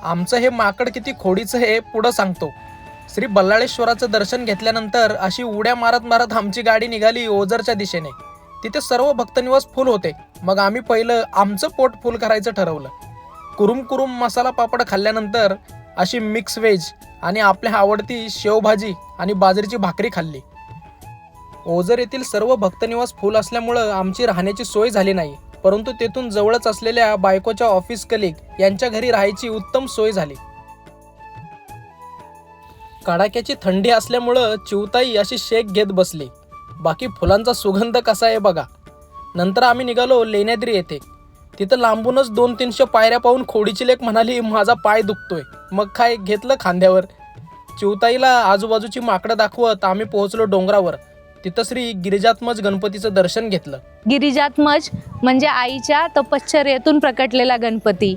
आमचं हे माकड किती खोडीचं हे पुढं सांगतो. श्री बल्लाळेश्वराचं दर्शन घेतल्यानंतर अशी उड्या मारत मारत आमची गाडी निघाली ओझरच्या दिशेने. तिथे सर्व भक्तनिवास फुल होते. मग आम्ही पहिलं आमचं पोट फुल करायचं ठरवलं. कुरुम कुरुम मसाला पापड खाल्ल्यानंतर अशी मिक्स व्हेज आणि आपल्या आवडती शेवभाजी आणि बाजरीची भाकरी खाल्ली. ओझर येथील सर्व भक्तनिवास फुल असल्यामुळं आमची राहण्याची सोय झाली नाही, परंतु तेथून जवळच असलेल्या बायकोच्या ऑफिस कलिग यांच्या घरी राहायची उत्तम सोय झाली. कडाक्याची थंडी असल्यामुळं चिवताई अशी शेक घेत बसली. बाकी फुलांचा सुगंध कसा आहे बघा. नंतर आम्ही निघालो लेण्याद्री येथे. तिथं लांबूनच 200-300 पायऱ्या पाहून खोडीची लेक म्हणाली, माझा पाय दुखतोय. मग काय घेतलं खांद्यावर. चिवताईला आजूबाजूची माकडं दाखवत आम्ही पोहोचलो डोंगरावर. तिथं श्री गिरिजात्मज गणपतीचं दर्शन घेतलं. गिरिजात्मज म्हणजे आईच्या तपश्चर्येतून प्रकटलेला गणपती.